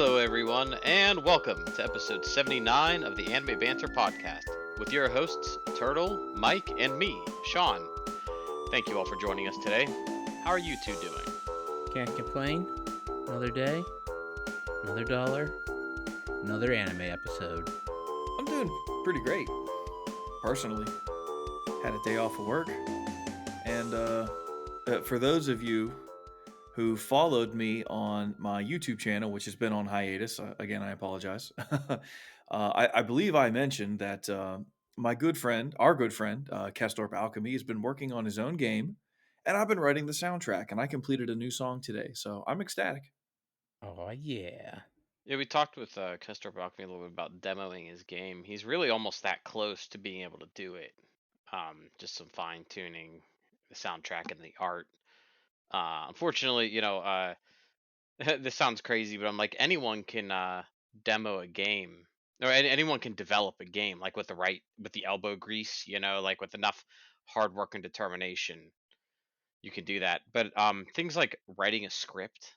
Hello, everyone, and welcome to episode 79 of the Anime Banter podcast with your hosts, Turtle, Mike, and me, Sean. Thank you all for joining us today. How are you two doing? Can't complain. Another day, another dollar, another anime episode. I'm doing pretty great, personally. Had a day off of work. And for those of you who followed me on my YouTube channel, which has been on hiatus, again, I apologize. I believe I mentioned that my good friend, our good friend, Kestorp Alchemy, has been working on his own game. And I've been writing the soundtrack, and I completed a new song today. So I'm ecstatic. Oh yeah. Yeah, we talked with Kestor Balcony a little bit about demoing his game. He's really almost that close to being able to do it. Just some fine tuning, the soundtrack and the art. Unfortunately, this sounds crazy, but I'm like anyone can demo a game, or anyone can develop a game, like with the elbow grease, like with enough hard work and determination, you can do that. But things like writing a script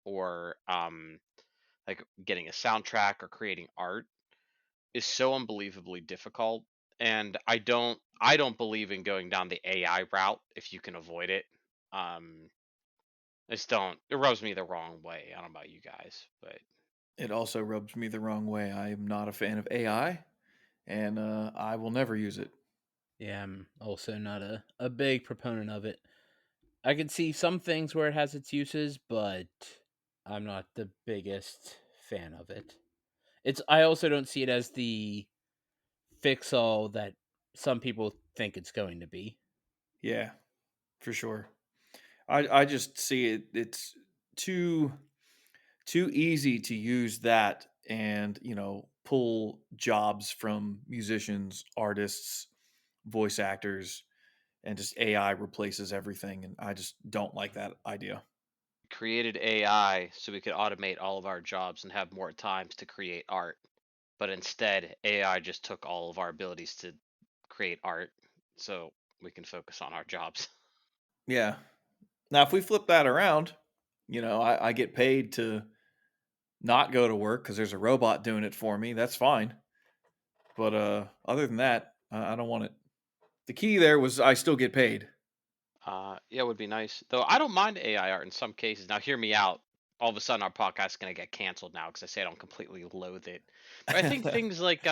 or like getting a soundtrack or creating art is so unbelievably difficult. And I don't believe in going down the AI route if you can avoid it. Um, I just don't. It rubs me the wrong way. I don't know about you guys, but It also rubs me the wrong way. I am not a fan of AI, and I will never use it. Yeah, I'm also not a big proponent of it. I can see some things where it has its uses, but I'm not the biggest fan of it. I also don't see it as the fix all that some people think it's going to be. Yeah, for sure. I just see it. It's too too easy to use that and pull jobs from musicians, artists, voice actors, and just AI replaces everything. And I just don't like that idea. created AI so we could automate all of our jobs and have more times to create art. But instead, AI just took all of our abilities to create art so we can focus on our jobs. Yeah. Now, if we flip that around, I get paid to not go to work because there's a robot doing it for me. That's fine. But other than that, I don't want it. The key there was I still get paid. Yeah, it would be nice. Though I don't mind AI art in some cases. Now, hear me out. All of a sudden, our podcast is going to get canceled now because I say I don't completely loathe it. But I think things like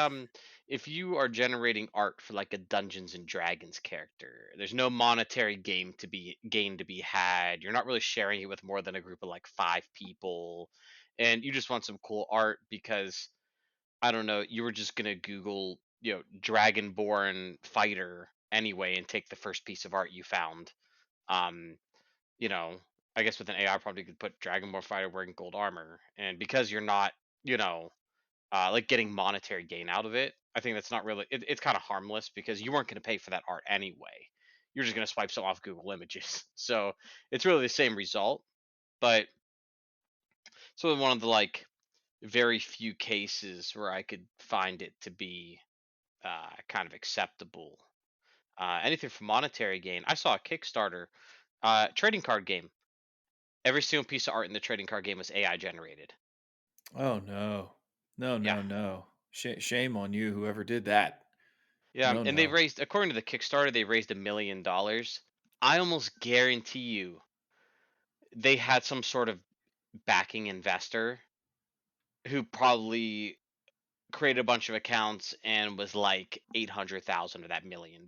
if you are generating art for like a Dungeons and Dragons character, there's no monetary gain to be had. You're not really sharing it with more than a group of like 5 people, and you just want some cool art because I don't know, you were just gonna Google, Dragonborn fighter anyway and take the first piece of art you found. Um, you know, I guess with an AI prompt you could put Dragonborn fighter wearing gold armor, and because you're not, you know, like getting monetary gain out of it, I think that's not really. It's kind of harmless because you weren't gonna pay for that art anyway. You're just gonna swipe some off Google Images, so it's really the same result. But so one of the like very few cases where I could find it to be kind of acceptable. Anything for monetary gain. I saw a Kickstarter trading card game. Every single piece of art in the trading card game was AI generated. Oh no, no, Yeah, no, no! Shame on you, whoever did that. yeah, No, and they no. raised, according to the Kickstarter, they raised $1 million. I almost guarantee you they had some sort of backing investor who probably created a bunch of accounts and was like 800,000 of that $1 million.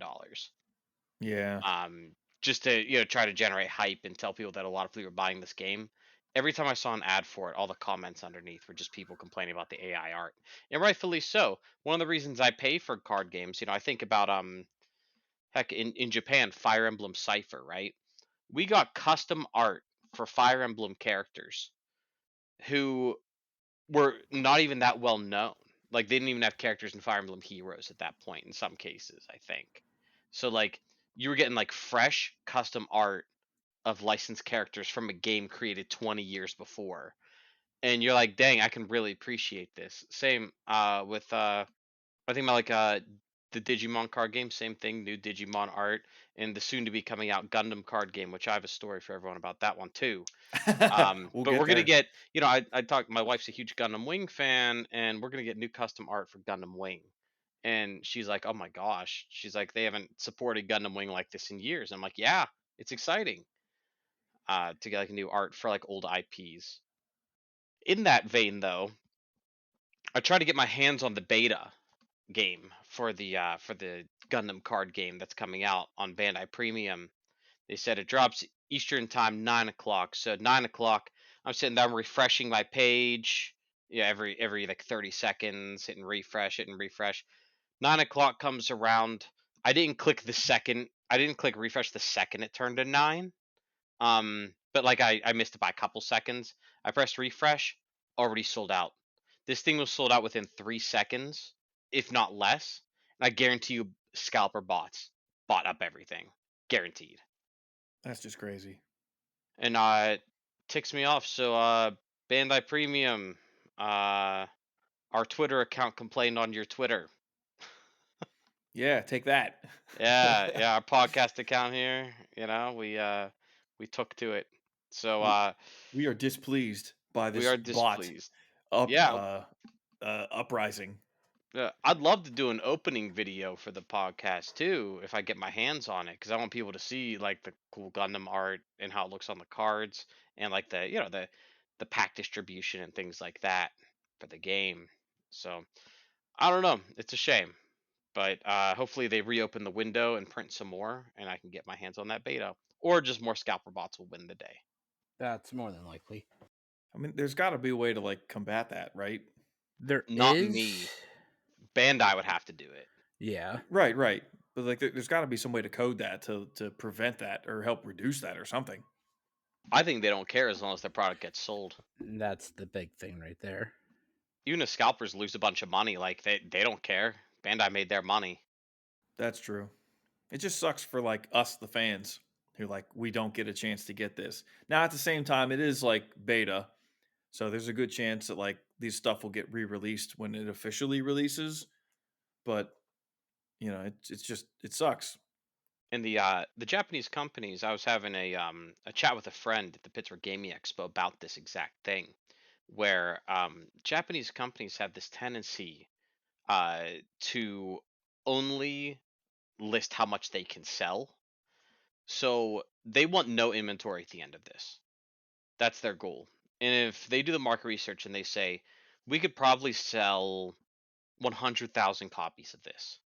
Yeah, um, just to try to generate hype and tell people that a lot of people are buying this game. Every time I saw an ad for it, all the comments underneath were just people complaining about the AI art, and rightfully so. One of the reasons I pay for card games, I think about heck in Japan, Fire Emblem Cipher, right? We got custom art for Fire Emblem characters who were not even that well known. Like they didn't even have characters in Fire Emblem Heroes at that point in some cases, I think. So like you were getting like fresh custom art of licensed characters from a game created 20 years before. And you're like, "Dang, I can really appreciate this." Same with I think about like the Digimon card game, same thing, new Digimon art, and the soon to be coming out Gundam card game, which I have a story for everyone about that one too. We'll But get we're gonna there. get, I talked. My wife's a huge Gundam Wing fan, and we're gonna get new custom art for Gundam Wing. And she's like, "Oh my gosh!" She's like, "They haven't supported Gundam Wing like this in years." I'm like, "Yeah, it's exciting." To get like new art for like old IPs. In that vein, though, I tried to get my hands on the beta game for the Gundam card game that's coming out on Bandai Premium. They said it drops Eastern time 9 o'clock. So 9 o'clock, I'm sitting there, I'm refreshing my page. Yeah, every like 30 seconds, hitting refresh, hitting refresh. 9 o'clock comes around. I didn't click refresh the second it turned to 9. But like I missed it by a couple seconds. I pressed refresh, already sold out. This thing was sold out within 3 seconds, if not less. And I guarantee you, scalper bots bought up everything, guaranteed. That's just crazy. And it ticks me off. So Bandai Premium, uh, our Twitter account complained on your Twitter. Yeah, take that. Yeah, our podcast account here. We took to it. So we, we are displeased by we this are bot displeased. up Yeah, uprising. I'd love to do an opening video for the podcast too, if I get my hands on it, because I want people to see like the cool Gundam art and how it looks on the cards, and like the pack distribution and things like that for the game. So I don't know. It's a shame, but hopefully they reopen the window and print some more, and I can get my hands on that beta, or just more scalper bots will win the day. That's more than likely. I mean, there's got to be a way to like combat that, right? There Not is. me. Bandai would have to do it. Yeah. Right, right. But like, there's got to be some way to code that to prevent that or help reduce that or something. I think they don't care as long as their product gets sold. That's the big thing right there. Even if scalpers lose a bunch of money, like they don't care. Bandai made their money. That's true. It just sucks for like us, the fans, who like we don't get a chance to get this. Now, at the same time, it is like beta, so there's a good chance that like these stuff will get re-released when it officially releases. But it's just it sucks. And the Japanese companies, I was having a chat with a friend at the Pittsburgh Gaming Expo about this exact thing, where Japanese companies have this tendency to only list how much they can sell. So they want no inventory at the end of this. That's their goal. And if they do the market research and they say, we could probably sell 100,000 copies of this.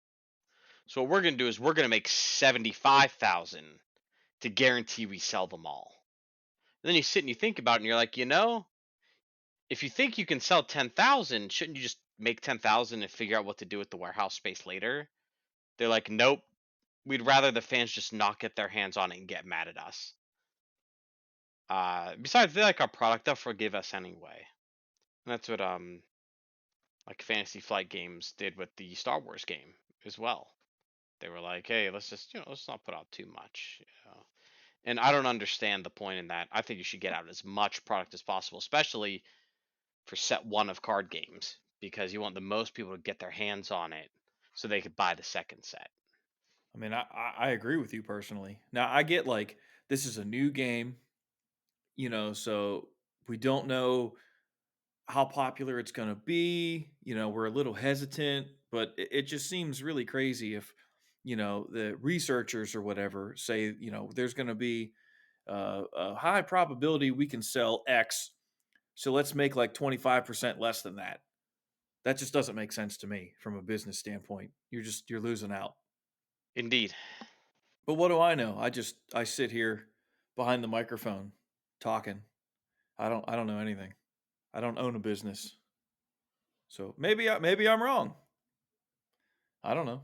So what we're going to do is we're going to make 75,000 to guarantee we sell them all. And then you sit and you think about it and you're like, if you think you can sell 10,000, shouldn't you just make 10,000 and figure out what to do with the warehouse space later? They're like, nope. We'd rather the fans just not get their hands on it and get mad at us. Besides, they like our product, they'll forgive us anyway. And that's what like Fantasy Flight Games did with the Star Wars game as well. They were like, hey, let's just let's not put out too much. And I don't understand the point in that. I think you should get out as much product as possible, especially for set one of card games, because you want the most people to get their hands on it so they could buy the second set. I mean, I agree with you personally. Now, I get like this is a new game, so we don't know how popular it's going to be. We're a little hesitant, but it just seems really crazy if, the researchers or whatever say, there's going to be a high probability we can sell X. So let's make like 25% less than that. That just doesn't make sense to me from a business standpoint. You're losing out. Indeed. But what do I know? I sit here behind the microphone talking. I don't know anything. I don't own a business. So maybe I'm wrong. I don't know.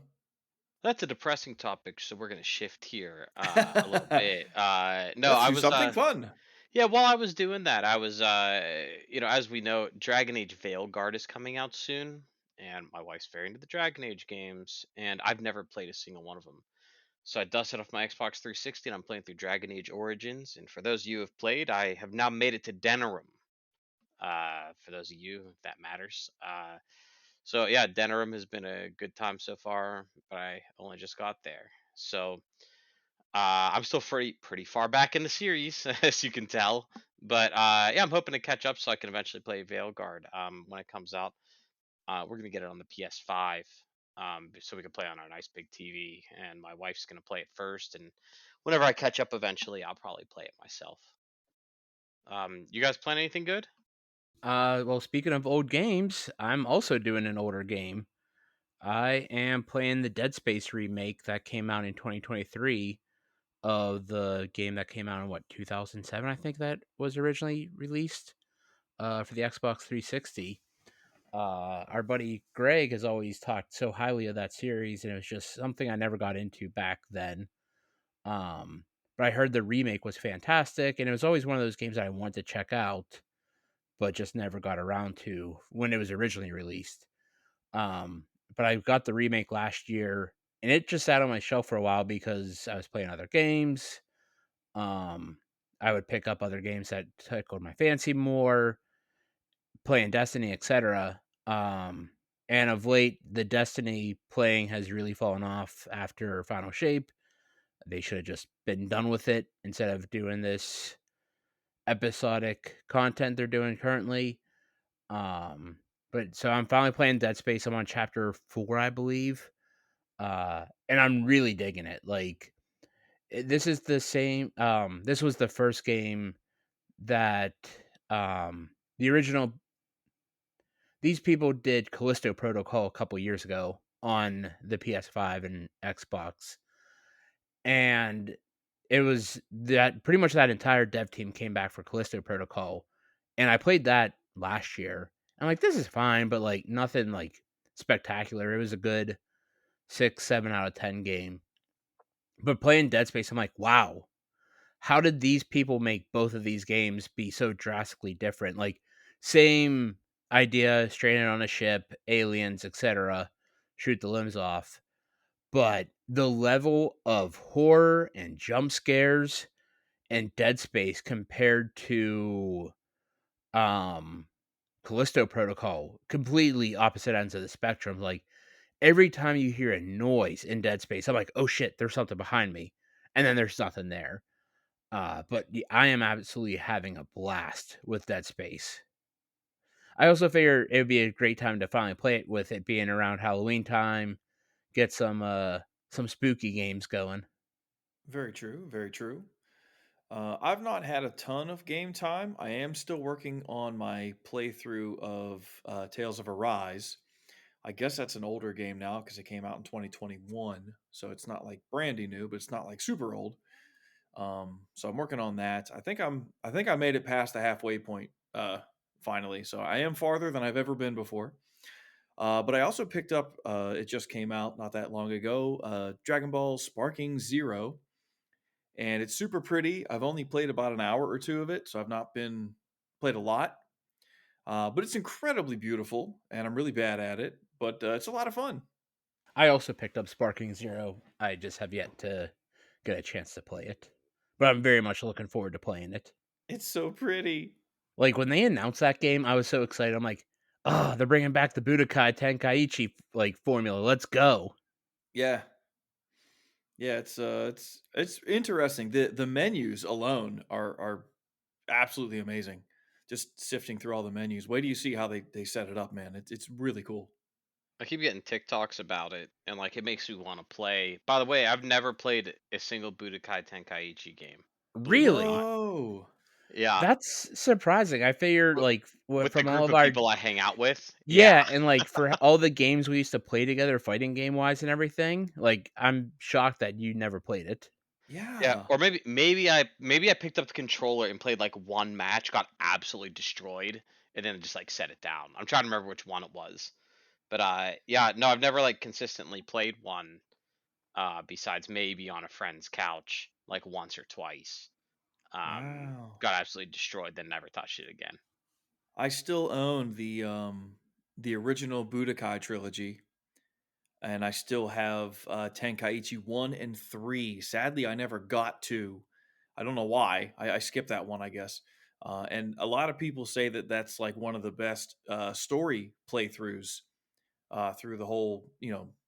That's a depressing topic, so we're gonna shift here a little bit. No, Let's I do was something fun. yeah, while I was doing that, I was as we know, Dragon Age Veilguard is coming out soon, and my wife's very into the Dragon Age games, and I've never played a single one of them. So I dusted off my Xbox 360 and I'm playing through Dragon Age Origins. And for those of you who have played, I have now made it to Denerim. For those of you, if that matters. So yeah, Denerim has been a good time so far, but I only just got there. So I'm still pretty far back in the series, as you can tell. But yeah, I'm hoping to catch up so I can eventually play Veilguard when it comes out. We're gonna get it on the PS5, so we can play on our nice big TV. And my wife's gonna play it first, and whenever I catch up eventually, I'll probably play it myself. You guys plan anything good? Well, speaking of old games, I'm also doing an older game. I am playing the Dead Space remake that came out in 2023 of the game that came out in 2007, I think that was originally released for the Xbox 360. Our buddy Greg has always talked so highly of that series, and it was just something I never got into back then. Um, but I heard the remake was fantastic, and it was always one of those games that I wanted to check out, but just never got around to when it was originally released. Um, but I got the remake last year, and it just sat on my shelf for a while because I was playing other games. Um, I would pick up other games that tickled my fancy more, playing Destiny, etc. And of late, the Destiny playing has really fallen off after Final Shape. They should have just been done with it instead of doing this episodic content they're doing currently. Um, but so I'm finally playing Dead Space. I'm on chapter 4, I believe. And I'm really digging it. Like this is the same this was the first game that the original these people did Callisto Protocol a couple years ago on the PS5 and Xbox. And it was that pretty much that entire dev team came back for Callisto Protocol. And I played that last year. I'm like, this is fine, but like nothing like spectacular. It was a good 6, 7 out of 10 game. But playing Dead Space, I'm like, wow, how did these people make both of these games be so drastically different? Like, same idea, stranded on a ship, aliens, etc., shoot the limbs off. But the level of horror and jump scares and Dead Space compared to um Callisto Protocol, completely opposite ends of the spectrum. Like every time you hear a noise in Dead Space, I'm like, oh shit, there's something behind me. And then there's nothing there. I am absolutely having a blast with Dead Space. I also figure it would be a great time to finally play it with it being around Halloween time, get some spooky games going. Very true. Very true. I've not had a ton of game time. I am still working on my playthrough of Tales of Arise. I guess that's an older game now because it came out in 2021. So it's not like brandy new, but it's not like super old. So I'm working on that. I think I made it past the halfway point finally. So I am farther than I've ever been before. But I also picked up. It just came out not that long ago. Dragon Ball Sparking Zero, and it's super pretty. I've only played about an hour or two of it, so I've not been played a lot. But it's incredibly beautiful, and I'm really bad at it. But it's a lot of fun. I also picked up Sparking Zero. I just have yet to get a chance to play it. But I'm very much looking forward to playing it. It's so pretty. Like when they announced that game, I was so excited. I'm like, oh, they're bringing back the Budokai Tenkaichi like formula. Let's go. Yeah, yeah. It's interesting. The menus alone are absolutely amazing. Just sifting through all the menus. Wait do you see how they set it up, man. It's really cool. I keep getting TikToks about it, and like it makes me want to play. By the way, I've never played a single Budokai Tenkaichi game. Believe it or not. Really? Whoa. Yeah, That's surprising. I figured w- like with the from all group of of our people I hang out with, yeah, yeah, and like for all the games we used to play together, fighting game wise and everything, like I'm shocked that you never played it. yeah. Yeah. Or maybe I picked up the controller and played like one match, got absolutely destroyed, and then just like set it down. I'm trying to remember which one it was, but yeah, no, I've never like consistently played one. Besides maybe on a friend's couch, like once or twice. Wow. Got absolutely destroyed, then never touched it again. I still own the original Budokai trilogy, and I still have Tenkaichi 1 and 3. Sadly, I never got to. I don't know why. I skipped that one, I guess. And a lot of people say that that's like one of the best story playthroughs through the whole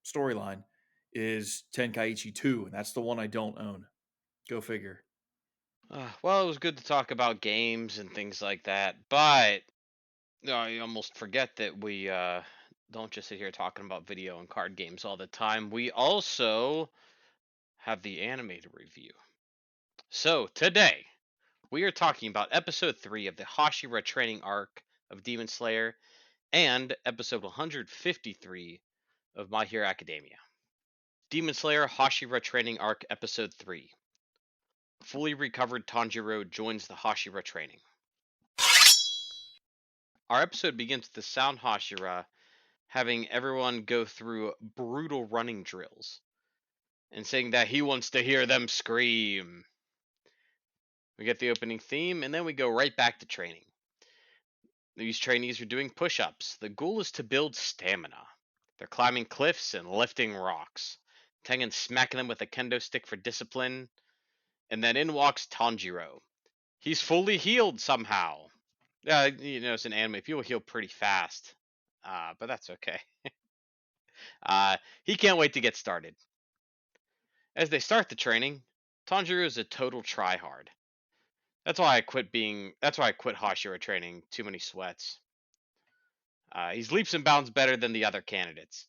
storyline is Tenkaichi 2, and that's the one I don't own. Go figure. Well, it was good to talk about games and things like that, but I almost forget that we don't just sit here talking about video and card games all the time. We also have the anime to review. So today we are talking about episode 3 of the Hashira Training Arc of Demon Slayer and episode 153 of My Hero Academia. Demon Slayer Hashira Training Arc episode 3. Fully recovered Tanjiro joins the Hashira training. Our episode begins with the sound Hashira having everyone go through brutal running drills and saying that he wants to hear them scream. We get the opening theme and then we go right back to training. These trainees are doing push ups. The goal is to build stamina. They're climbing cliffs and lifting rocks. Tengen smacking them with a kendo stick for discipline. And then in walks Tanjiro. He's fully healed somehow. It's an anime. People heal pretty fast. But that's okay. He can't wait to get started. As they start the training, Tanjiro is a total tryhard. That's why I quit Hashira training. Too many sweats. He's leaps and bounds better than the other candidates.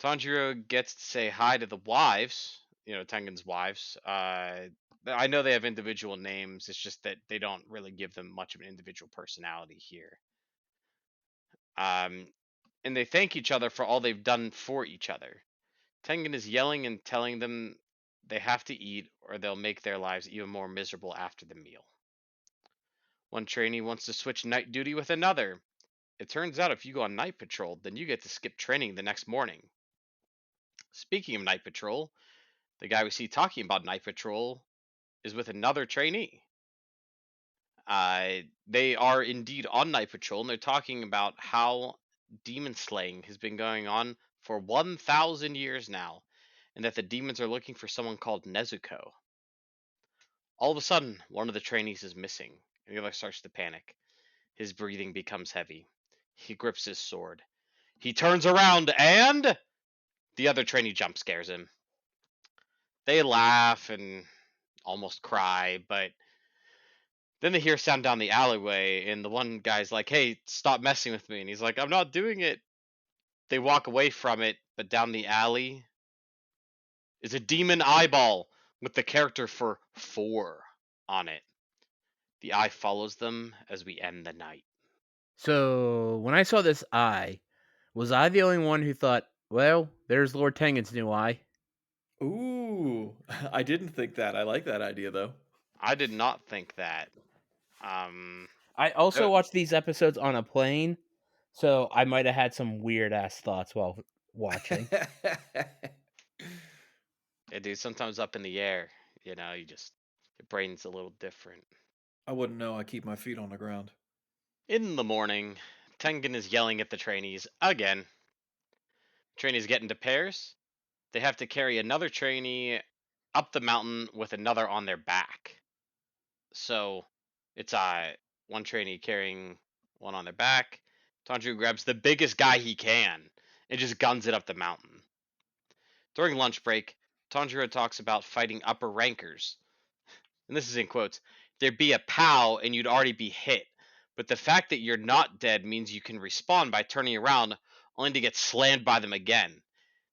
Tanjiro gets to say hi to the wives, Tengen's wives. I know they have individual names. It's just that they don't really give them much of an individual personality here. And they thank each other for all they've done for each other. Tengen is yelling and telling them they have to eat or they'll make their lives even more miserable after the meal. One trainee wants to switch night duty with another. It turns out if you go on night patrol, then you get to skip training the next morning. Speaking of night patrol, the guy we see talking about night patrol is with another trainee. They are indeed on night patrol, and they're talking about how demon slaying has been going on for 1,000 years now, and that the demons are looking for someone called Nezuko. All of a sudden, one of the trainees is missing, and the other starts to panic. His breathing becomes heavy. He grips his sword. He turns around, and the other trainee jump scares him. They laugh and almost cry, but then they hear a sound down the alleyway, and the one guy's like, "Hey, stop messing with me." And he's like, "I'm not doing it." They walk away from it, but down the alley is a demon eyeball with the character for 4 on it. The eye follows them as we end the night. So when I saw this eye, was I the only one who thought, well, there's Lord Tengen's new eye? Ooh, I didn't think that. I like that idea though. I did not think that. I also watched these episodes on a plane, so I might have had some weird ass thoughts while watching. Yeah, dude, sometimes up in the air, your brain's a little different. I wouldn't know. I keep my feet on the ground. In the morning, Tengen is yelling at the trainees again. Trainees get into pairs. They have to carry another trainee up the mountain with another on their back. So it's one trainee carrying one on their back. Tanjiro grabs the biggest guy he can and just guns it up the mountain. During lunch break, Tanjiro talks about fighting upper rankers. And this is in quotes. There'd be a pow and you'd already be hit. But the fact that you're not dead means you can respawn by turning around only to get slammed by them again.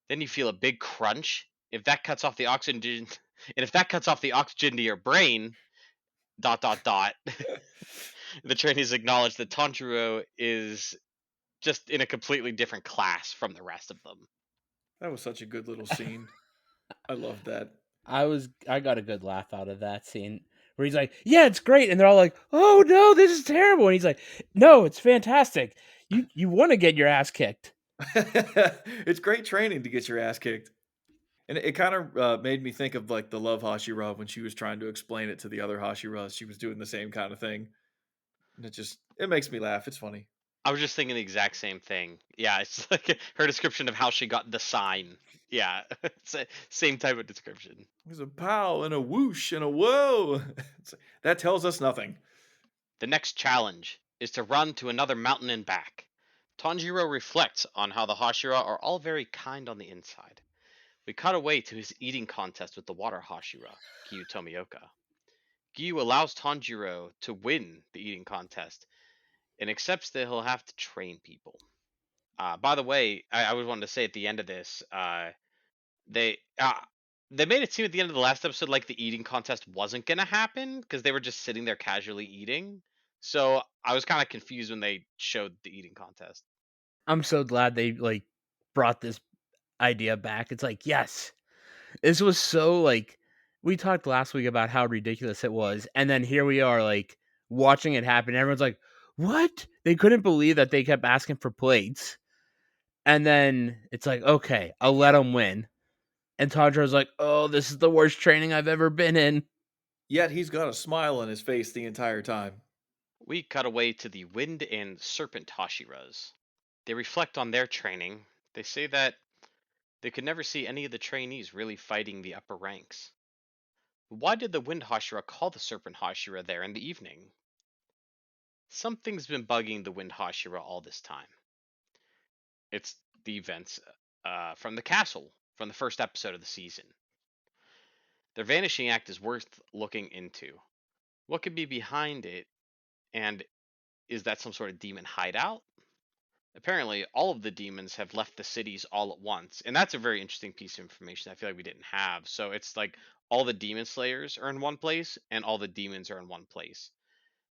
Then you feel a big crunch. If that cuts off the oxygen to your brain, ... the trainees acknowledge that Tanjiro is just in a completely different class from the rest of them. That was such a good little scene. I love that. I got a good laugh out of that scene where he's like, "Yeah, it's great," and they're all like, "Oh no, this is terrible," and he's like, "No, it's fantastic. You want to get your ass kicked." It's great training to get your ass kicked. And it kind of made me think of like the Love Hashira when she was trying to explain it to the other Hashiras. She was doing the same kind of thing. And it makes me laugh. It's funny. I was just thinking the exact same thing. Yeah, it's like her description of how she got the sign. Yeah, it's the same type of description. There's a pow and a whoosh and a whoa. That tells us nothing. The next challenge is to run to another mountain and back. Tanjiro reflects on how the Hashira are all very kind on the inside. We cut away to his eating contest with the water Hashira, Gyu Tomioka. Gyu allows Tanjiro to win the eating contest and accepts that he'll have to train people. By the way, I was wanting to say at the end of this, they uh, they made it seem at the end of the last episode like the eating contest wasn't gonna happen because they were just sitting there casually eating. So I was kind of confused when they showed the eating contest. I'm so glad they like brought this idea back. It's like, yes, this was so like we talked last week about how ridiculous it was, and then here we are like watching it happen. Everyone's like, "What?" They couldn't believe that they kept asking for plates, and then it's like, "Okay, I'll let them win." And Tanjiro's like, "Oh, this is the worst training I've ever been in." Yet he's got a smile on his face the entire time. We cut away to the Wind and Serpent Hashiras. They reflect on their training. They say that they could never see any of the trainees really fighting the upper ranks. Why did the Wind Hashira call the Serpent Hashira there in the evening? Something's been bugging the Wind Hashira all this time. It's the events from the castle from the first episode of the season. Their vanishing act is worth looking into. What could be behind it, and is that some sort of demon hideout? Apparently, all of the demons have left the cities all at once, and that's a very interesting piece of information I feel like we didn't have. So it's like all the demon slayers are in one place, and all the demons are in one place,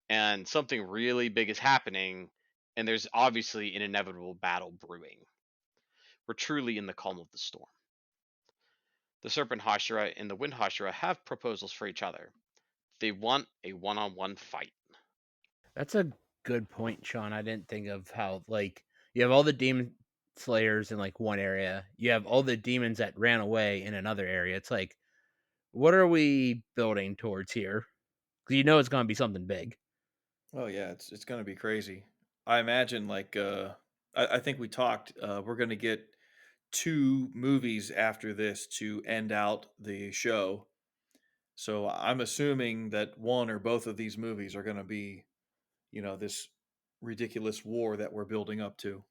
and something really big is happening, and there's obviously an inevitable battle brewing. We're truly in the calm of the storm. The Serpent Hashira and the Wind Hashira have proposals for each other. They want a one-on-one fight. That's a good point, Sean. I didn't think of how like you have all the demon slayers in like one area. You have all the demons that ran away in another area. It's like, what are we building towards here? Because you know it's going to be something big. Oh yeah, it's gonna be crazy. I imagine like I think we talked we're gonna get two movies after this to end out the show. So I'm assuming that one or both of these movies are gonna be, this ridiculous war that we're building up to,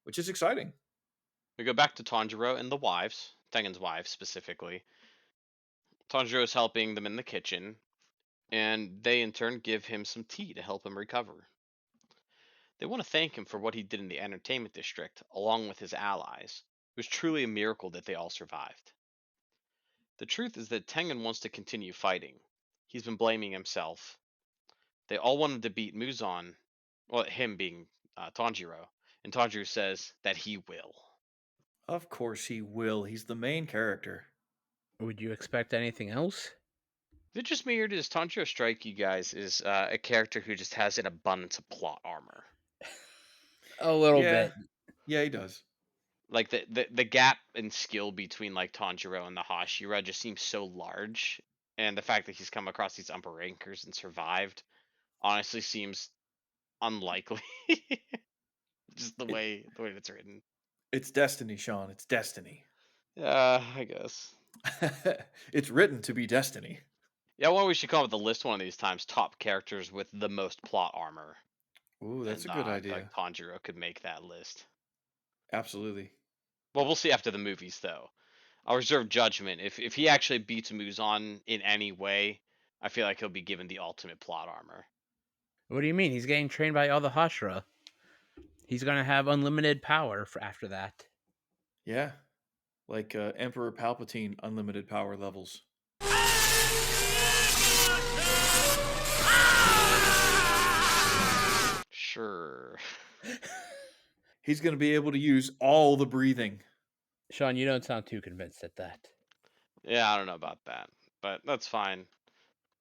which is exciting. We go back to Tanjiro and the wives, Tengen's wives specifically. Tanjiro is helping them in the kitchen, and they in turn give him some tea to help him recover. They want to thank him for what he did in the entertainment district, along with his allies. It was truly a miracle that they all survived. The truth is that Tengen wants to continue fighting. He's been blaming himself. They all wanted to beat Muzan, well, him being Tanjiro, and Tanjiro says that he will. Of course he will. He's the main character. Would you expect anything else? Is it just me, or does Tanjiro strike you guys as a character who just has an abundance of plot armor? A little Yeah. bit. Yeah, he does. Like the gap in skill between like Tanjiro and the Hashira just seems so large, and the fact that he's come across these upper rankers and survived honestly seems unlikely. Just It the way it's written. it's destiny, Sean. It's destiny. Yeah, I guess. It's written to be destiny. Yeah, well, we should come up with a list one of these times. Top characters with the most plot armor, Ooh, that's a and good I feel like idea. Tanjiro could make that list. Absolutely. Well, we'll see after the movies, though. I'll reserve judgment. If he actually beats Muzan in any way, I feel like he'll be given the ultimate plot armor. What do you mean? He's getting trained by all the Hashira. He's going to have unlimited power for after that. Yeah. Like Emperor Palpatine unlimited power levels. Sure. He's going to be able to use all the breathing. Sean, you don't sound too convinced at that. Yeah, I don't know about that, but that's fine.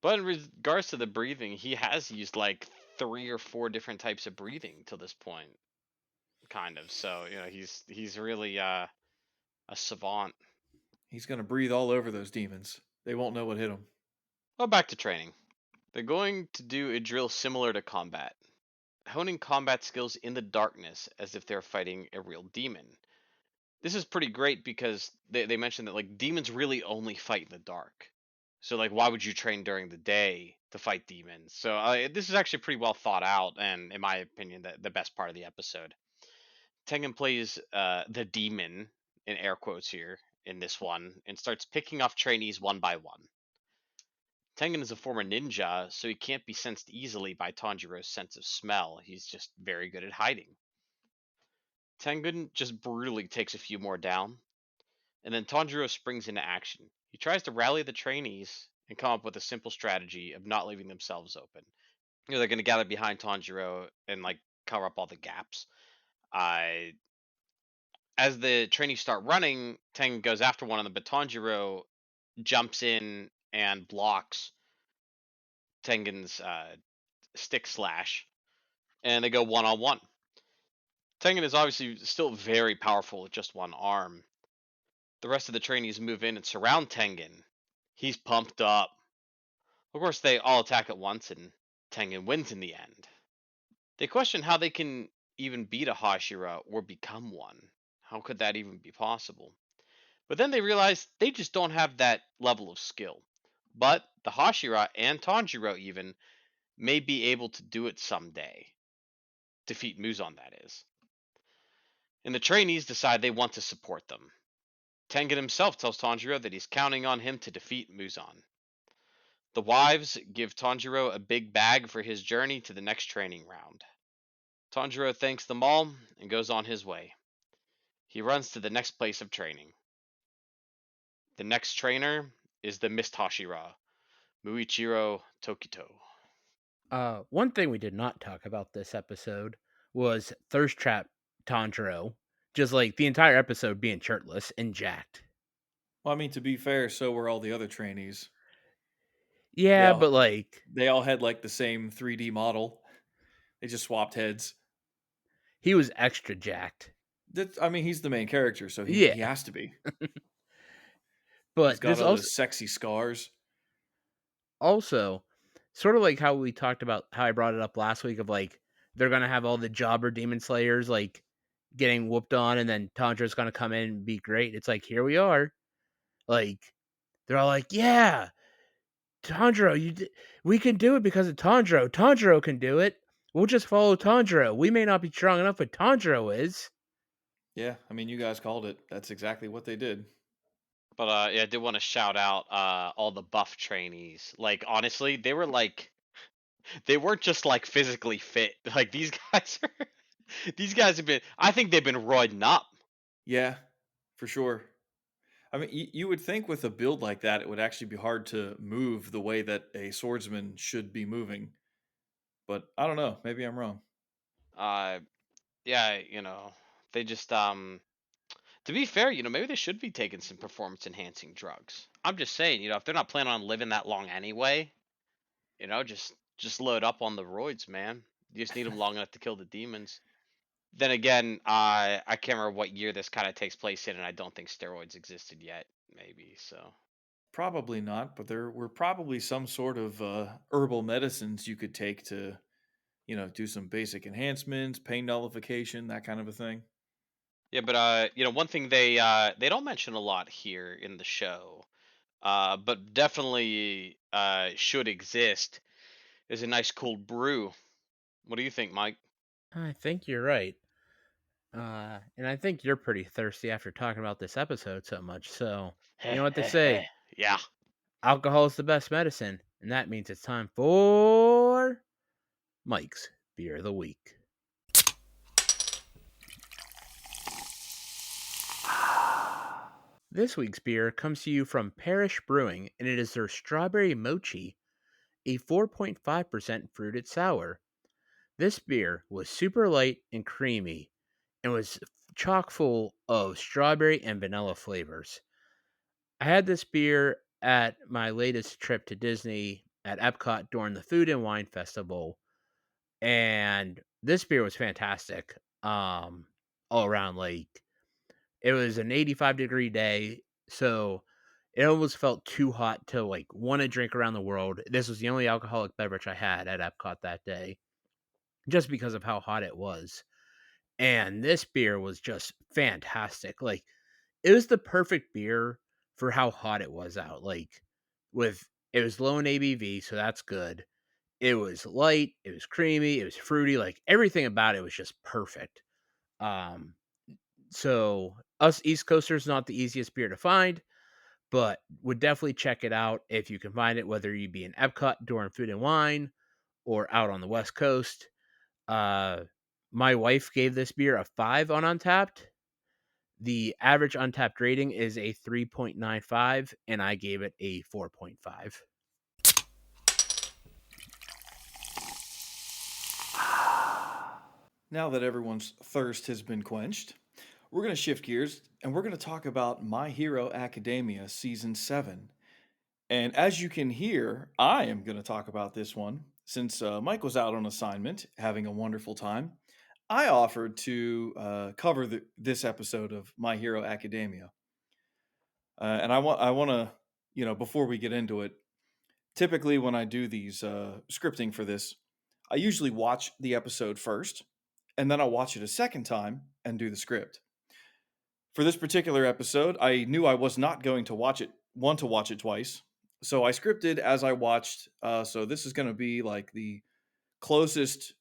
But in regards to the breathing, he has used like 3 or 4 different types of breathing till this point, kind of. So he's really a savant. He's going to breathe all over those demons. They won't know what hit them. Well, back to training. They're going to do a drill similar to combat, honing combat skills in the darkness as if they're fighting a real demon. This is pretty great because they mentioned that like demons really only fight in the dark. So like why would you train during the day to fight demons? So this is actually pretty well thought out and in my opinion the best part of the episode. Tengen plays the demon in air quotes here in this one and starts picking off trainees one by one. Tengen is a former ninja, so he can't be sensed easily by Tanjiro's sense of smell. He's just very good at hiding. Tengen just brutally takes a few more down, and then Tanjiro springs into action. He tries to rally the trainees and come up with a simple strategy of not leaving themselves open. They're going to gather behind Tanjiro and like cover up all the gaps. I As the trainees start running, Tengen goes after one of them, but Tanjiro jumps in and blocks Tengen's stick slash, and they go one on one. Tengen is obviously still very powerful with just one arm. The rest of the trainees move in and surround Tengen. He's pumped up. Of course, they all attack at once, and Tengen wins in the end. They question how they can even beat a Hashira or become one. How could that even be possible? But then they realize they just don't have that level of skill. But the Hashira and Tanjiro even may be able to do it someday. Defeat Muzan, that is. And the trainees decide they want to support them. Tengen himself tells Tanjiro that he's counting on him to defeat Muzan. The wives give Tanjiro a big bag for his journey to the next training round. Tanjiro thanks them all and goes on his way. He runs to the next place of training. The next trainer is the Mist Hashira, Muichiro Tokito. One thing we did not talk about this episode was Thirst Trap Tanjiro, just like the entire episode being shirtless and jacked. Well, I mean, to be fair, so were all the other trainees. They Yeah, all but like they all had like the same 3D model. They just swapped heads. he was extra jacked. I mean, he's the main character, so he Yeah, has to be. He's but got this all also those sexy scars. also sort of like how we talked about how I brought it up last week of like they're gonna have all the jobber demon slayers like getting whooped on, and then Tanjiro's gonna come in and be great. It's like here we are, like they're all like, yeah, Tanjiro, we can do it because of Tanjiro. Tanjiro can do it. We'll just follow Tanjiro. We may not be strong enough, but Tanjiro is. Yeah, I mean, you guys called it. That's exactly what they did. But yeah, I did want to shout out all the buff trainees. Like honestly, they weren't just like physically fit. Like these guys are these guys have been I think they've been roiding up. Yeah, for sure. I mean, you would think with a build like that, it would actually be hard to move the way that a swordsman should be moving. But I don't know. Maybe I'm wrong. Uh yeah, they just to be fair, maybe they should be taking some performance enhancing drugs. I'm just saying, if they're not planning on living that long anyway, just load up on the roids, man. You just need them long enough to kill the demons. Then again, I can't remember what year this kind of takes place in, and I don't think steroids existed yet. Maybe so. Probably not, but there were probably some sort of herbal medicines you could take to, do some basic enhancements, pain nullification, that kind of a thing. Yeah, but one thing they don't mention a lot here in the show, but definitely should exist is a nice cold brew. What do you think, Mike? I think you're right. And I think you're pretty thirsty after talking about this episode so much. So, you know what they say? Yeah. Alcohol is the best medicine. And that means it's time for Mike's Beer of the Week. This week's beer comes to you from Parish Brewing, and it is their Strawberry Mochi, a 4.5% fruited sour. This beer was super light and creamy and was chock full of strawberry and vanilla flavors. I had this beer at my latest trip to Disney at Epcot during the Food and Wine Festival, and this beer was fantastic. All around, like it was an 85-degree day, so it almost felt too hot to like want to drink around the world. This was the only alcoholic beverage I had at Epcot that day, just because of how hot it was. And this beer was just fantastic. Like it was the perfect beer for how hot it was out. Like with it was low in ABV, so that's good. It was light, it was creamy, it was fruity, like everything about it was just perfect. So us East Coasters, not the easiest beer to find, but would definitely check it out if you can find it, whether you be in Epcot during Food and Wine or out on the West Coast. Uh, my wife gave this beer a 5 on Untapped. The average Untapped rating is a 3.95, and I gave it a 4.5. Now that everyone's thirst has been quenched, we're going to shift gears and we're going to talk about My Hero Academia Season 7. And as you can hear, I am going to talk about this one since Mike was out on assignment having a wonderful time. I offered to cover this episode of My Hero Academia. And I want to, before we get into it, typically when I do these scripting for this, I usually watch the episode first and then I'll watch it a second time and do the script. For this particular episode, I knew I was not going to want to watch it twice. So I scripted as I watched. So this is going to be like the closest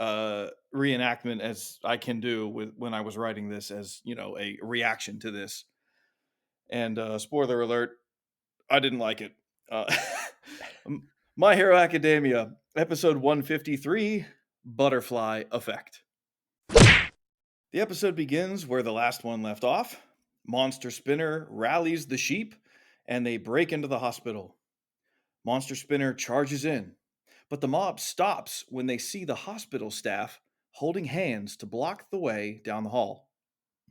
reenactment as I can do with when I was writing this as, a reaction to this. And spoiler alert, I didn't like it. Uh, My Hero Academia, episode 153, Butterfly Effect. The episode begins where the last one left off. Monster Spinner rallies the sheep and they break into the hospital. Monster Spinner charges in, but the mob stops when they see the hospital staff holding hands to block the way down the hall.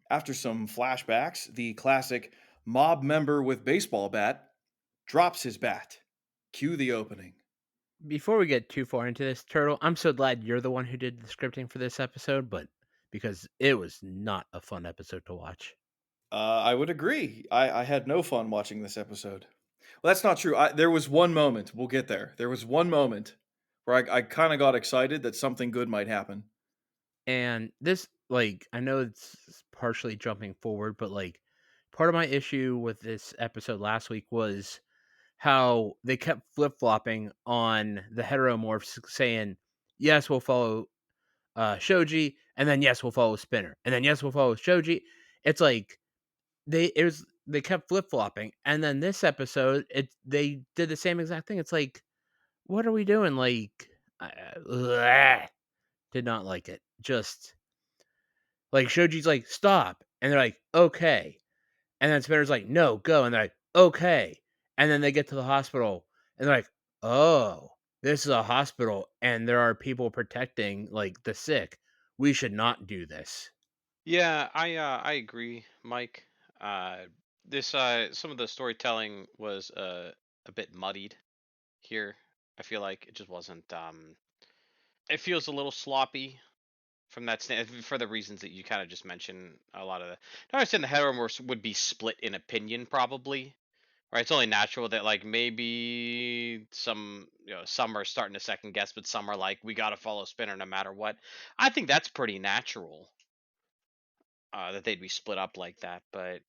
After some flashbacks, the classic mob member with baseball bat drops his bat. Cue the opening. Before we get too far into this, Turtle, I'm so glad you're the one who did the scripting for this episode, but because it was not a fun episode to watch. I would agree. I had no fun watching this episode. Well, that's not true. There was one moment. We'll get there. There was one moment where I kind of got excited that something good might happen. And this, like, I know it's partially jumping forward, but like, part of my issue with this episode last week was how they kept flip flopping on the heteromorphs, saying, "Yes, we'll follow Shoji," and then "Yes, we'll follow Spinner," and then "Yes, we'll follow Shoji." It's like they kept flip flopping, and then this episode, they did the same exact thing. It's like, what are we doing? Like, did not like it. Just like Shoji's like, stop, and they're like, okay, and then Spinner's like, no, go, and they're like, okay, and then they get to the hospital, and they're like, oh, this is a hospital, and there are people protecting like the sick. We should not do this. Yeah, I agree, Mike. Uh, this some of the storytelling was a bit muddied here. I feel like it just wasn't. It feels a little sloppy from that for the reasons that you kind of just mentioned. A lot of the. I understand the heteromorphs would be split in opinion, probably. Right, it's only natural that like maybe some are starting to second guess, but some are like we got to follow Spinner no matter what. I think that's pretty natural that they'd be split up like that. But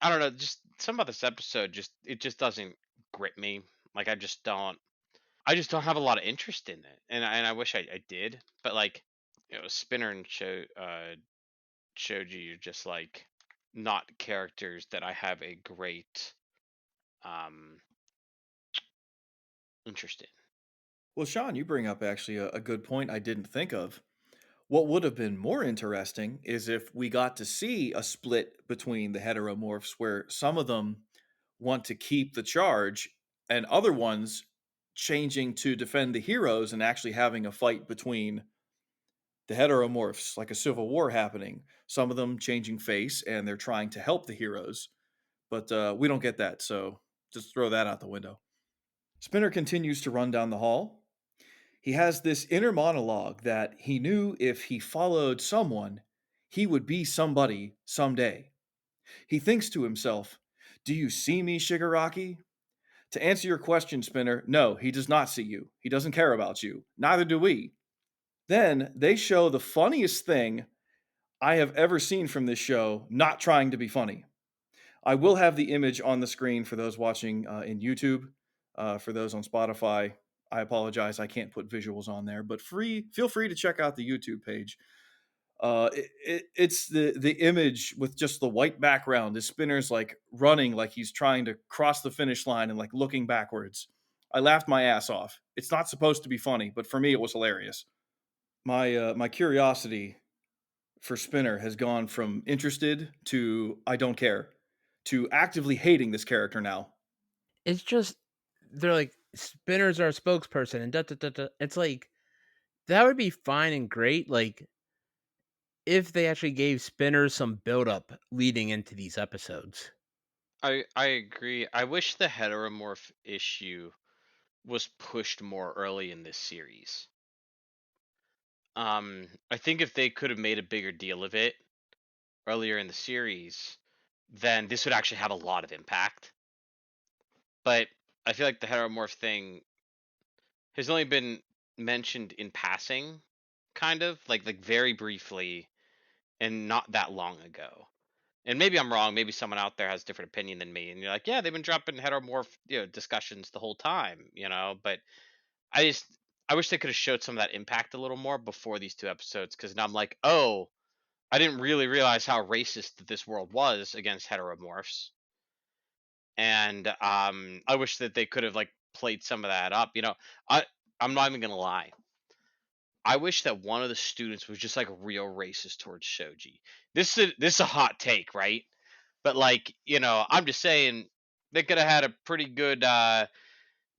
I don't know, just some of this episode just doesn't grip me. Like I just don't have a lot of interest in it, and I wish I did. But like Spinner and Shoji are just like not characters that I have a great um interest in. Well, Sean, you bring up actually a good point I didn't think of. What would have been more interesting is if we got to see a split between the heteromorphs where some of them want to keep the charge and other ones changing to defend the heroes and actually having a fight between the heteromorphs, like a civil war happening. Some of them changing face and they're trying to help the heroes. But we don't get that, so just throw that out the window. Spinner continues to run down the hall. He has this inner monologue that he knew if he followed someone, he would be somebody someday. He thinks to himself, do you see me, Shigaraki? To answer your question, Spinner, no, he does not see you. He doesn't care about you. Neither do we. Then they show the funniest thing I have ever seen from this show, not trying to be funny. I will have the image on the screen for those watching in YouTube. For those on Spotify, I apologize. I can't put visuals on there, but feel free to check out the YouTube page. It's the image with just the white background. The spinner's like running, like he's trying to cross the finish line and like looking backwards. I laughed my ass off. It's not supposed to be funny, but for me, it was hilarious. My curiosity for Spinner has gone from interested to I don't care to actively hating this character now. It's just they're like Spinner's our spokesperson and da da da da. It's like that would be fine and great, like if they actually gave Spinner some build up leading into these episodes. I agree. I wish the heteromorph issue was pushed more early in this series. I think if they could have made a bigger deal of it earlier in the series, then this would actually have a lot of impact. But I feel like the heteromorph thing has only been mentioned in passing, kind of like very briefly, and not that long ago. And maybe I'm wrong. Maybe someone out there has a different opinion than me, and you're like, yeah, they've been dropping heteromorph discussions the whole time, But I just I wish they could have showed some of that impact a little more before these two episodes, because now I'm like, oh, I didn't really realize how racist this world was against heteromorphs, and I wish that they could have like played some of that up. I I'm not even gonna lie. I wish that one of the students was just like real racist towards Shoji. This is a hot take, right? But like, I'm just saying they could have had a pretty good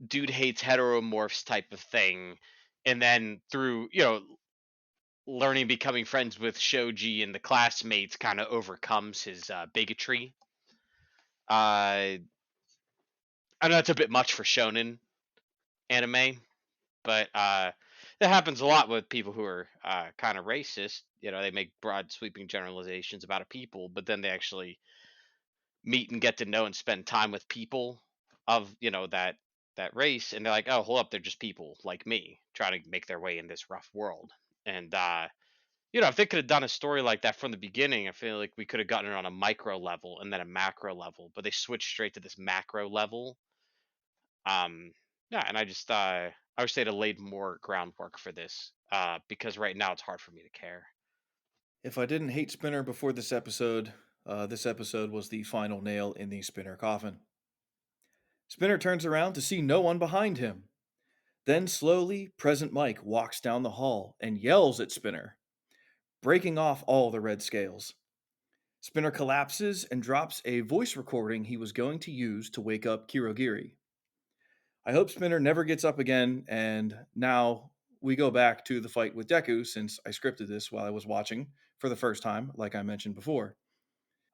dude hates heteromorphs type of thing, and then through learning, becoming friends with Shoji and the classmates, kind of overcomes his bigotry. I know it's a bit much for shonen anime, but that happens a lot with people who are kind of racist. They make broad, sweeping generalizations about a people, but then they actually meet and get to know and spend time with people of that race, and they're like, oh, hold up, they're just people like me trying to make their way in this rough world. And if they could have done a story like that from the beginning, I feel like we could have gotten it on a micro level and then a macro level, but they switched straight to this macro level. um yeah, and I wish they'd have laid more groundwork for this, because right now it's hard for me to care. If I didn't hate Spinner before this episode was the final nail in the Spinner coffin. Spinner turns around to see no one behind him. Then slowly, Present Mike walks down the hall and yells at Spinner, breaking off all the red scales. Spinner collapses and drops a voice recording he was going to use to wake up Kirogiri. I hope Spinner never gets up again, and now we go back to the fight with Deku since I scripted this while I was watching for the first time, like I mentioned before.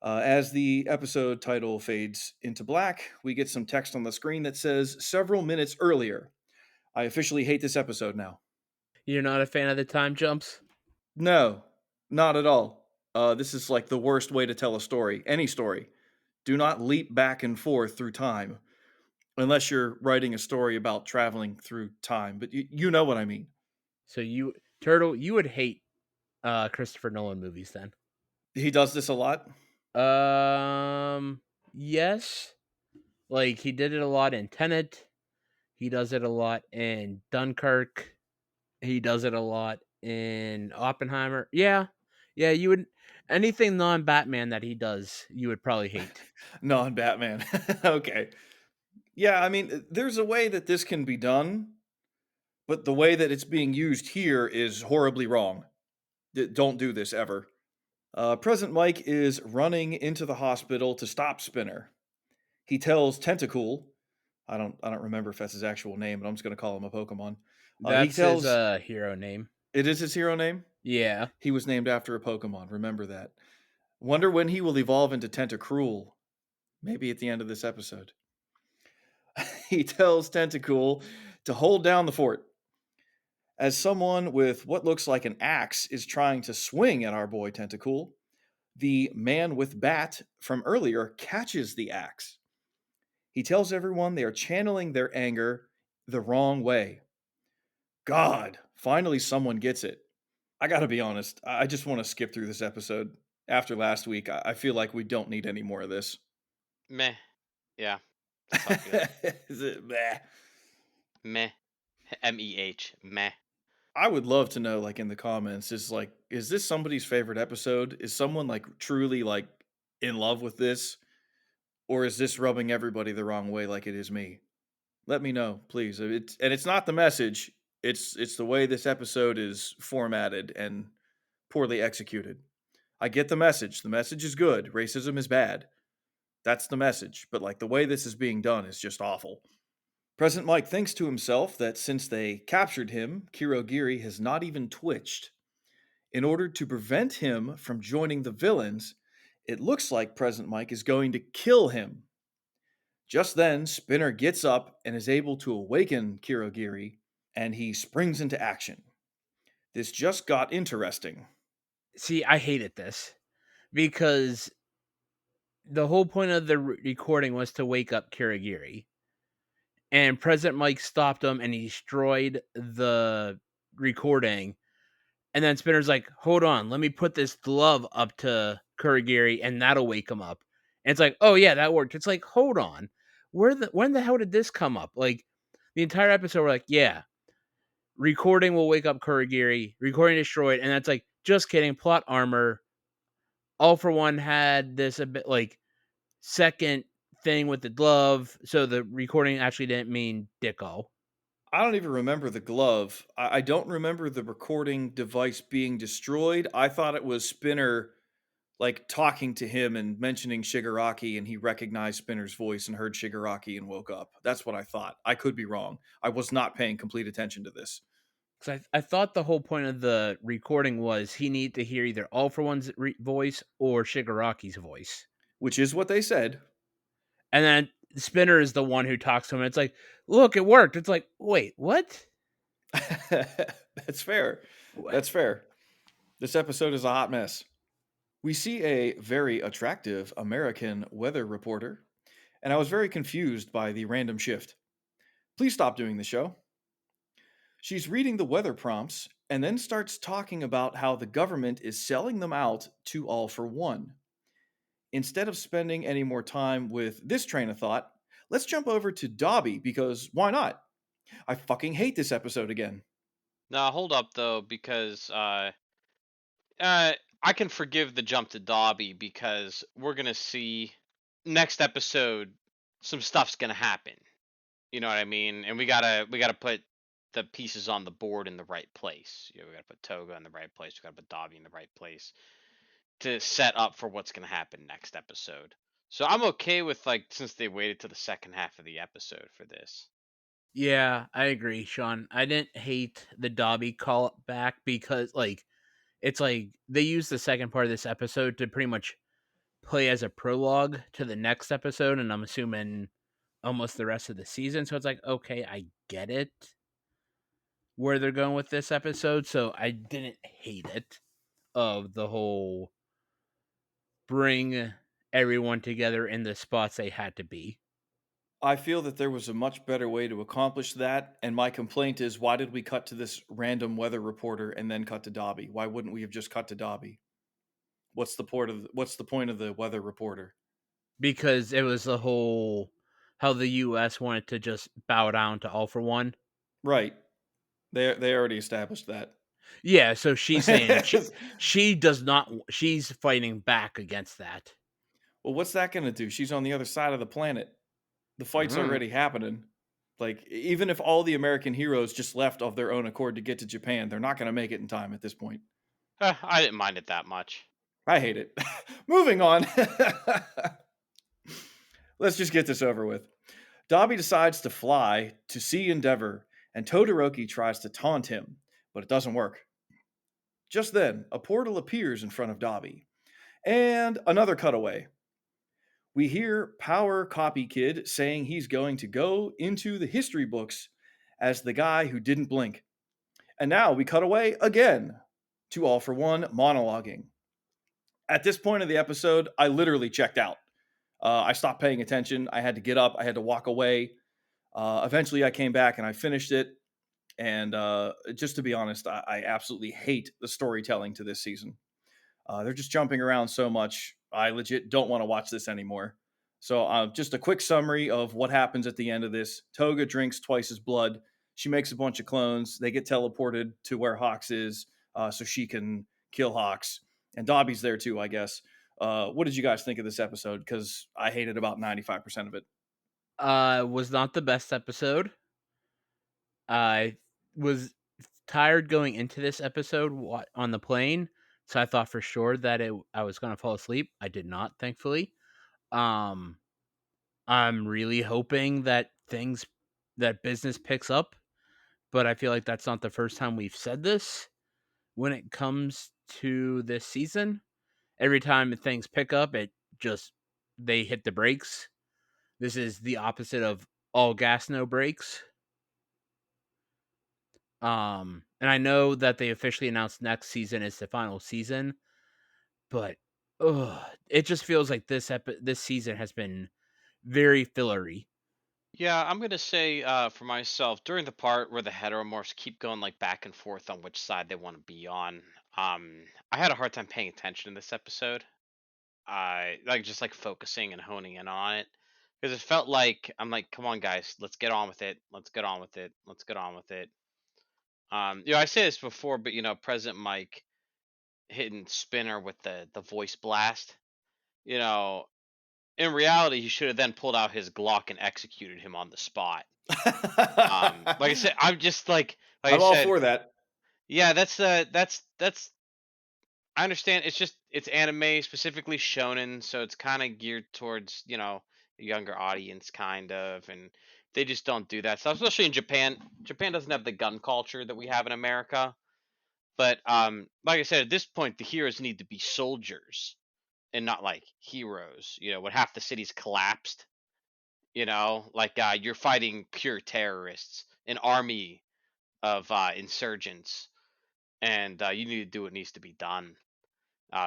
As the episode title fades into black, we get some text on the screen that says several minutes earlier. I officially hate this episode now. You're not a fan of the time jumps? No, not at all. This is like the worst way to tell a story, any story. Do not leap back and forth through time, unless you're writing a story about traveling through time, but you know what I mean. So you Turtle, you would hate Christopher Nolan movies then. He does this a lot. Yes. Like he did it a lot in Tenet. He does it a lot in Dunkirk. He does it a lot in Oppenheimer. Yeah. Yeah, you would anything non-Batman that he does, you would probably hate. Non Batman. Okay. Yeah, I mean, there's a way that this can be done, but the way that it's being used here is horribly wrong. Don't do this ever. Present Mike is running into the hospital to stop Spinner. He tells Tentacool, I don't remember if that's his actual name, but I'm just gonna call him a Pokemon. He That's his tells hero name. it is his hero name. Yeah. He was named after a Pokemon. Remember that. Wonder when he will evolve into Tentacruel. Maybe at the end of this episode. He tells Tentacool to hold down the fort. As someone with what looks like an axe is trying to swing at our boy Tentacool, the man with bat from earlier catches the axe. He tells everyone they are channeling their anger the wrong way. God, finally someone gets it. I gotta be honest, I just want to skip through this episode. After last week, I feel like we don't need any more of this. Meh. Yeah, that's how I feel. Is it, bleh. Meh. Meh. Meh. I would love to know, like, in the comments, is this somebody's favorite episode? Is someone, like, truly, like, in love with this? Or is this rubbing everybody the wrong way like it is me? Let me know, please. It's not the message, it's the way this episode is formatted and poorly executed. I get the message. The message is good. Racism is bad. That's the message. But like the way this is being done is just awful. President Mike thinks to himself that since they captured him, Kirogiri has not even twitched. In order to prevent him from joining the villains, it looks like President Mike is going to kill him. Just then, Spinner gets up and is able to awaken Kirogiri, and he springs into action. This just got interesting. See, I hated this because the whole point of the recording was to wake up Kirigiri. And President Mike stopped him and he destroyed the recording. And then Spinner's like, hold on, let me put this glove up to Kurigiri and that'll wake him up. And it's like, oh yeah, that worked. It's like, hold on. When the hell did this come up? Like the entire episode, we're like, yeah, recording will wake up Kurigiri, recording destroyed, and that's like, just kidding, plot armor. All for One had this a bit like second thing with the glove, so the recording actually didn't mean dicko. I don't even remember the glove. I don't remember the recording device being destroyed. I thought it was Spinner like talking to him and mentioning Shigaraki, and he recognized Spinner's voice and heard Shigaraki and woke up. That's what I thought. I could be wrong. I was not paying complete attention to this. Because I thought the whole point of the recording was he needed to hear either All for One's voice or Shigaraki's voice. Which is what they said. And then Spinner is the one who talks to him. And it's like, look, it worked. It's like, wait, what? That's fair. That's fair. This episode is a hot mess. We see a very attractive American weather reporter, and I was very confused by the random shift. Please stop doing the show. She's reading the weather prompts and then starts talking about how the government is selling them out to All for One. Instead of spending any more time with this train of thought, let's jump over to Dobby because why not? I fucking hate this episode again. Now hold up though, because uh, I can forgive the jump to Dobby because we're gonna see next episode some stuff's gonna happen. You know what I mean? And we gotta put the pieces on the board in the right place. You know, we gotta put Toga in the right place. We gotta put Dobby in the right place to set up for what's gonna happen next episode. So I'm okay with like since they waited to the second half of the episode for this. Yeah, I agree, Sean. I didn't hate the Dobby call back because, like, it's like they used the second part of this episode to pretty much play as a prologue to the next episode, and I'm assuming almost the rest of the season. So it's like, okay, I get it where they're going with this episode. So I didn't hate it of the whole bring everyone together in the spots they had to be. I feel that there was a much better way to accomplish that, and my complaint is why did we cut to this random weather reporter and then cut to Dobby? Why wouldn't we have just cut to Dobby? What's the point of the weather reporter? Because it was the whole how the US wanted to just bow down to All for One. Right. They already established that. Yeah, so she's saying she does not, she's fighting back against that. Well, what's that going to do? She's on the other side of the planet. The fight's Mm. already happening. Like even if all the American heroes just left of their own accord to get to Japan, they're not going to make it in time at this point. I didn't mind it that much. I hate it. Moving on. Let's just get this over with. Dobby decides to fly to see Endeavor, and Todoroki tries to taunt him, but it doesn't work. Just then, a portal appears in front of Dobby, and another cutaway. We hear Power Copy Kid saying he's going to go into the history books as the guy who didn't blink. And now we cut away again to All for One monologuing. At this point of the episode, I literally checked out. I stopped paying attention. I had to get up. I had to walk away. Eventually, I came back and I finished it. And just to be honest, I absolutely hate the storytelling to this season. They're just jumping around so much. I legit don't want to watch this anymore. So just a quick summary of what happens at the end of this. Toga drinks twice his blood. She makes a bunch of clones. They get teleported to where Hawks is, so she can kill Hawks. And Dobby's there too, I guess. What did you guys think of this episode? Because I hated about 95% of it. Was not the best episode. I was tired going into this episode on the plane, so I thought for sure that I was going to fall asleep. I did not, thankfully. I'm really hoping that business picks up, but I feel like that's not the first time we've said this when it comes to this season. Every time things pick up, they hit the brakes. This is the opposite of all gas, no brakes. And I know that they officially announced next season is the final season, but it just feels like this season has been very fillery. Yeah, I'm gonna say for myself during the part where the heteromorphs keep going like back and forth on which side they want to be on. I had a hard time paying attention in this episode. I like just like focusing and honing in on it because it felt like I'm like, come on, guys, let's get on with it. Let's get on with it. Let's get on with it. I say this before, but President Mike hitting Spinner with the voice blast. You know, in reality, he should have then pulled out his Glock and executed him on the spot. Like I said, I'm just like I I'm all said, for that. yeah, that's. I understand. It's anime, specifically shonen, so it's kind of geared towards a younger audience, kind of, and they just don't do that stuff, especially in Japan. Japan doesn't have the gun culture that we have in America. But like I said, at this point, the heroes need to be soldiers and not like heroes. When half the city's collapsed, like you're fighting pure terrorists, an army of insurgents, and you need to do what needs to be done.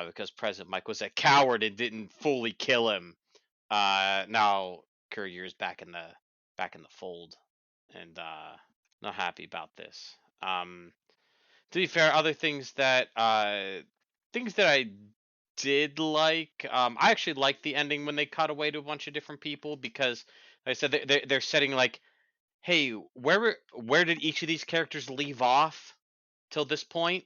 Because President Mike was a coward and didn't fully kill him. Now Courier's back in the fold, and not happy about this. To be fair, other things that I did like. I actually liked the ending when they cut away to a bunch of different people because, like I said, they're setting like, hey, where did each of these characters leave off till this point?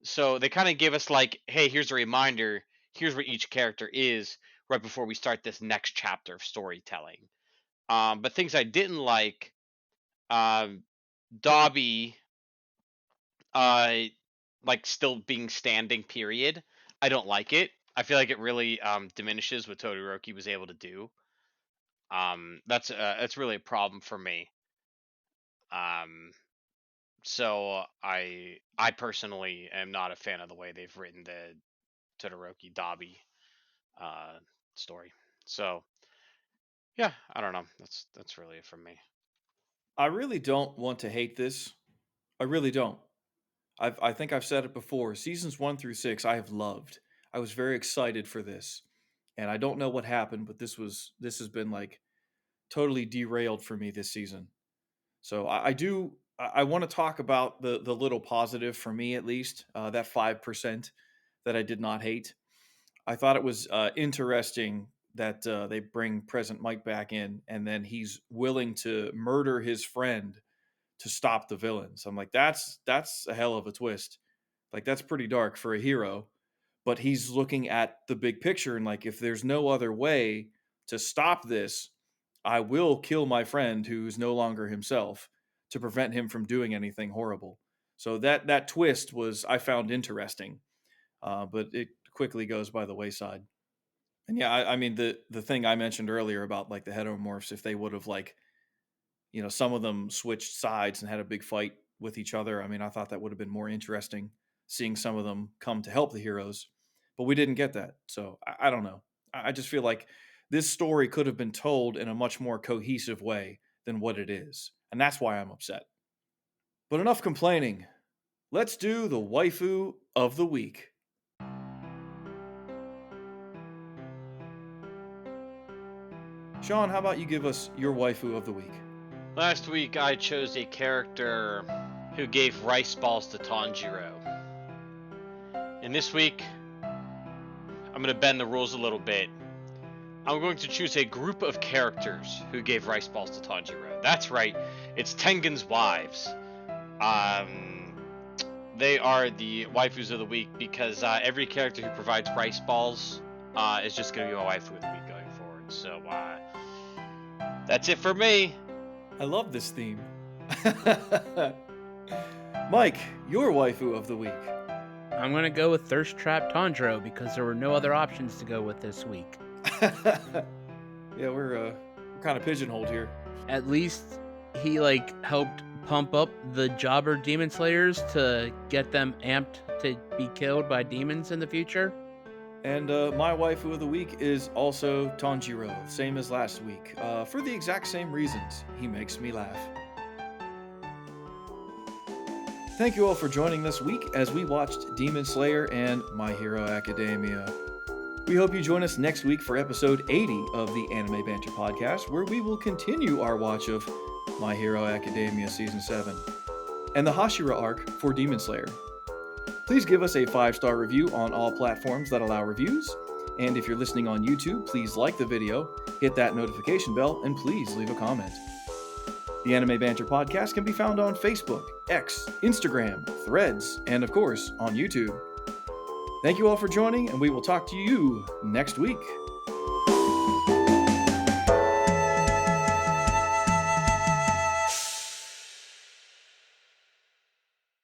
So they kind of give us like, hey, here's a reminder. Here's where each character is right before we start this next chapter of storytelling. But things I didn't like, um, Dobby, uh, like still being standing. Period. I don't like it. I feel like it really diminishes what Todoroki was able to do. That's really a problem for me. Um, so I personally am not a fan of the way they've written the Todoroki Dobby uh, story. So yeah, I don't know. That's really it from me. I really don't want to hate this. I really don't. I think I've said it before. Seasons 1 through 6, I have loved. I was very excited for this, and I don't know what happened, but this has been like totally derailed for me this season. So I do. I want to talk about the little positive for me at least. That 5% that I did not hate. I thought it was interesting that they bring President Mike back in, and then he's willing to murder his friend to stop the villains. I'm like, that's a hell of a twist. Like that's pretty dark for a hero, but he's looking at the big picture and like if there's no other way to stop this, I will kill my friend who's no longer himself to prevent him from doing anything horrible. So that twist was I found interesting, but it quickly goes by the wayside. And yeah, I mean the thing I mentioned earlier about like the heteromorphs, if they would have like some of them switched sides and had a big fight with each other. I mean, I thought that would have been more interesting seeing some of them come to help the heroes, but we didn't get that. So I don't know. I just feel like this story could have been told in a much more cohesive way than what it is. And that's why I'm upset. But enough complaining. Let's do the waifu of the week. Sean, how about you give us your waifu of the week? Last week I chose a character who gave rice balls to Tanjiro. And this week I'm gonna bend the rules a little bit. I'm going to choose a group of characters who gave rice balls to Tanjiro. That's right, it's Tengen's wives. They are the waifus of the week because every character who provides rice balls is just going to be my waifu of the week going forward. So that's it for me. I love this theme. Mike, your waifu of the week. I'm gonna go with Thirst Trap Tanjiro because there were no other options to go with this week. Yeah, we're kind of pigeonholed here. At least he helped pump up the jobber demon slayers to get them amped to be killed by demons in the future. And my waifu of the week is also Tanjiro, same as last week, for the exact same reasons. He makes me laugh. Thank you all for joining this week as we watched Demon Slayer and My Hero Academia. We hope you join us next week for episode 80 of the Anime Banter podcast, where we will continue our watch of My Hero Academia Season 7 and the Hashira Arc for Demon Slayer. Please give us a 5-star review on all platforms that allow reviews, and if you're listening on YouTube, please like the video, hit that notification bell, and please leave a comment. The Anime Banter podcast can be found on Facebook, X, Instagram, Threads, and of course, on YouTube. Thank you all for joining, and we will talk to you next week.